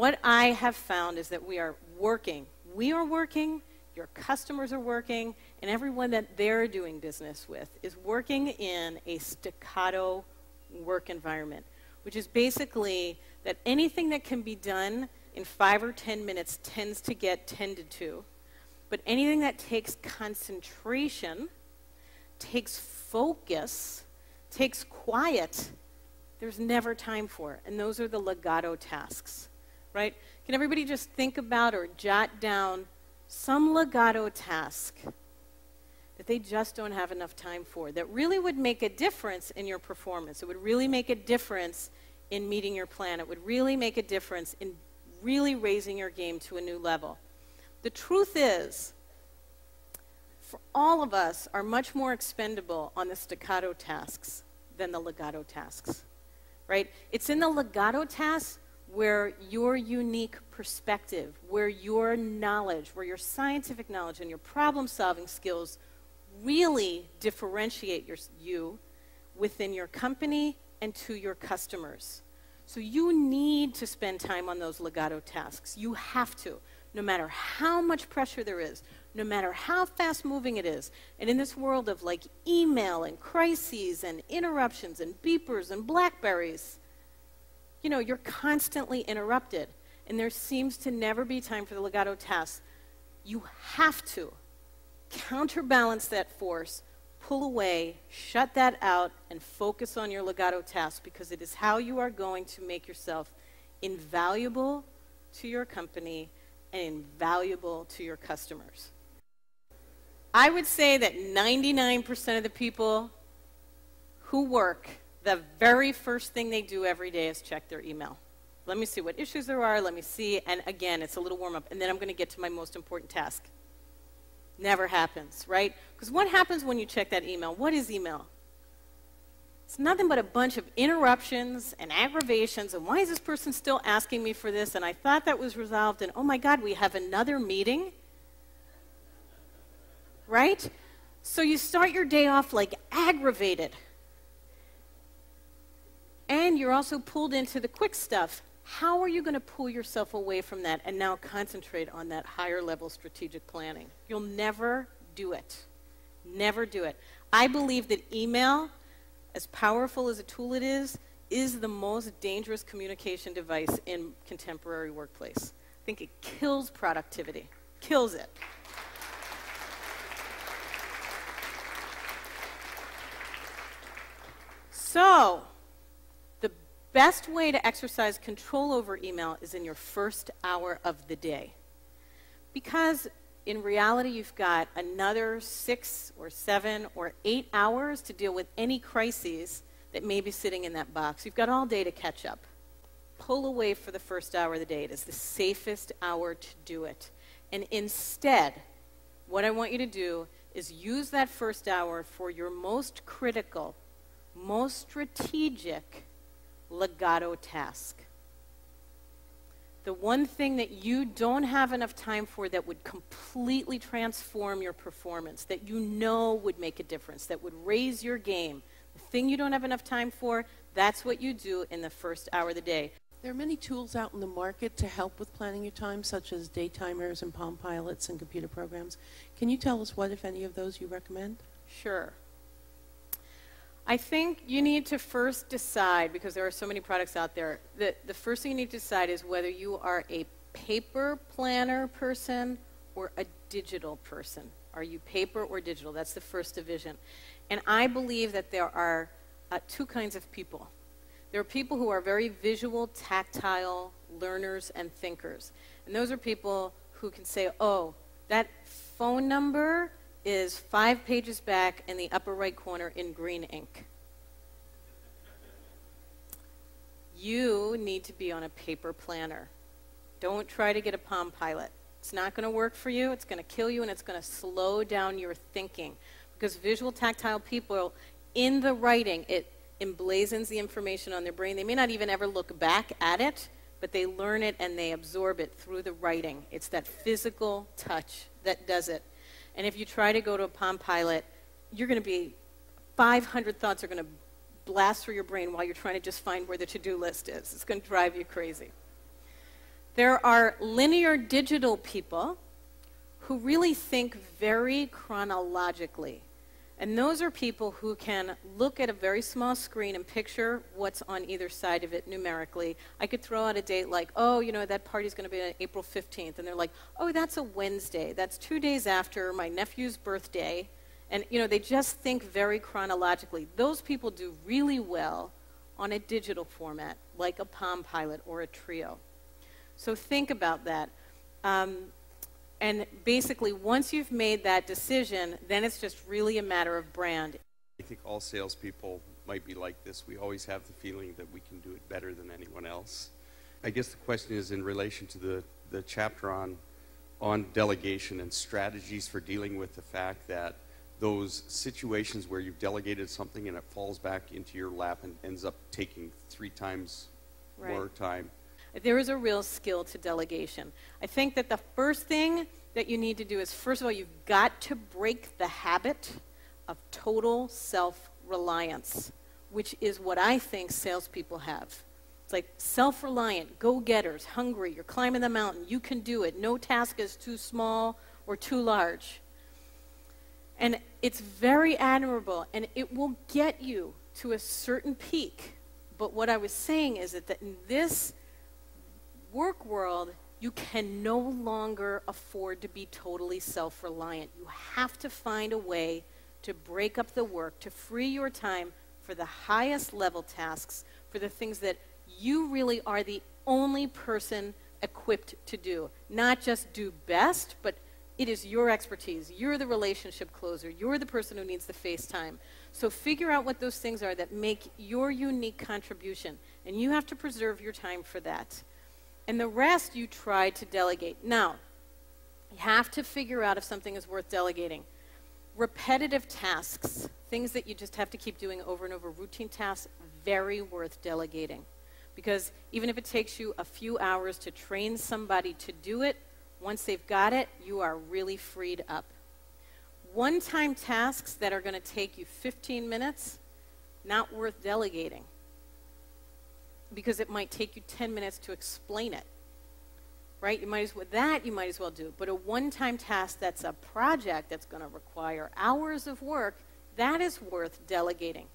what I have found is that we are working, your customers are working, and everyone that they're doing business with is working in a staccato work environment, which is basically that anything that can be done in 5 or 10 minutes tends to get tended to, but anything that takes concentration, takes focus, takes quiet, there's never time for. And those are the legato tasks, right? Can everybody just think about or jot down some legato task that they just don't have enough time for that really would make a difference in your performance? It would really make a difference in meeting your plan. It would really make a difference in really raising your game to a new level. The truth is, for all of us are much more expendable on the staccato tasks than the legato tasks, right? It's in the legato tasks where your unique perspective, where your knowledge, where your scientific knowledge and your problem-solving skills really differentiate you within your company and to your customers. So you need to spend time on those legato tasks. You have to, no matter how much pressure there is, no matter how fast-moving it is. And in this world of like email and crises and interruptions and beepers and BlackBerries, you know, you're constantly interrupted. And there seems to never be time for the legato tasks. You have to counterbalance that force, pull away, shut that out, and focus on your legato tasks, because it is how you are going to make yourself invaluable to your company and invaluable to your customers. I would say that 99% of the people who work, the very first thing they do every day is check their email. Let me see what issues there are, let me see, and again, it's a little warm-up, and then I'm going to get to my most important task. Never happens, right? Because what happens when you check that email? What is email? It's nothing but a bunch of interruptions and aggravations, and why is this person still asking me for this, and I thought that was resolved, and oh my God, we have another meeting, right? So you start your day off like aggravated. And you're also pulled into the quick stuff. How are you going to pull yourself away from that and now concentrate on that higher level strategic planning? You'll never do it. Never do it. I believe that email, as powerful as a tool it is the most dangerous communication device in contemporary workplace. I think it kills productivity. Kills it. So, the best way to exercise control over email is in your first hour of the day. Because in reality, you've got another 6 or 7 or 8 hours to deal with any crises that may be sitting in that box. You've got all day to catch up. Pull away for the first hour of the day. It is the safest hour to do it. And instead, what I want you to do is use that first hour for your most critical, most strategic legato task. The one thing that you don't have enough time for that would completely transform your performance, that you know would make a difference, that would raise your game. The thing you don't have enough time for, that's what you do in the first hour of the day. There are many tools out in the market to help with planning your time, such as day timers and Palm Pilots and computer programs. Can you tell us what, if any, of those you recommend? Sure. I think you need to first decide, because there are so many products out there, that the first thing you need to decide is whether you are a paper planner person or a digital person. Are you paper or digital? That's the first division. And I believe that there are two kinds of people. There are people who are very visual, tactile learners and thinkers. And those are people who can say, oh, that phone number is 5 pages back in the upper right corner in green ink. You need to be on a paper planner. Don't try to get a Palm Pilot. It's not going to work for you. It's going to kill you, and it's going to slow down your thinking. Because visual, tactile people, in the writing, it emblazons the information on their brain. They may not even ever look back at it, but they learn it and they absorb it through the writing. It's that physical touch that does it. And if you try to go to a Palm Pilot, you're going to be, 500 thoughts are going to blast through your brain while you're trying to just find where the to-do list is. It's going to drive you crazy. There are linear digital people who really think very chronologically. And those are people who can look at a very small screen and picture what's on either side of it numerically. I could throw out a date like, oh, you know, that party's going to be on April 15th. And they're like, oh, that's a Wednesday. That's 2 days after my nephew's birthday. And, you know, they just think very chronologically. Those people do really well on a digital format, like a Palm Pilot or a Trio. So think about that. And basically, once you've made that decision, then it's just really a matter of brand. I think all salespeople might be like this. We always have the feeling that we can do it better than anyone else. I guess the question is in relation to the chapter on delegation and strategies for dealing with the fact that those situations where you've delegated something and it falls back into your lap and ends up taking 3 times more time. There is a real skill to delegation. I think that the first thing that you need to do is, first of all, you've got to break the habit of total self-reliance, which is what I think salespeople have. It's like self-reliant, go-getters, hungry, you're climbing the mountain, you can do it, no task is too small or too large. And it's very admirable, and it will get you to a certain peak. But what I was saying is that in this work world, you can no longer afford to be totally self-reliant. You have to find a way to break up the work, to free your time for the highest level tasks, for the things that you really are the only person equipped to do. Not just do best, but it is your expertise. You're the relationship closer. You're the person who needs the face time. So figure out what those things are that make your unique contribution, and you have to preserve your time for that. And the rest you try to delegate. Now, you have to figure out if something is worth delegating. Repetitive tasks, things that you just have to keep doing over and over, routine tasks, very worth delegating. Because even if it takes you a few hours to train somebody to do it, once they've got it, you are really freed up. One-time tasks that are going to take you 15 minutes, not worth delegating, because it might take you 10 minutes to explain it, right? You might as well do. But a one-time task that's a project that's going to require hours of work, that is worth delegating.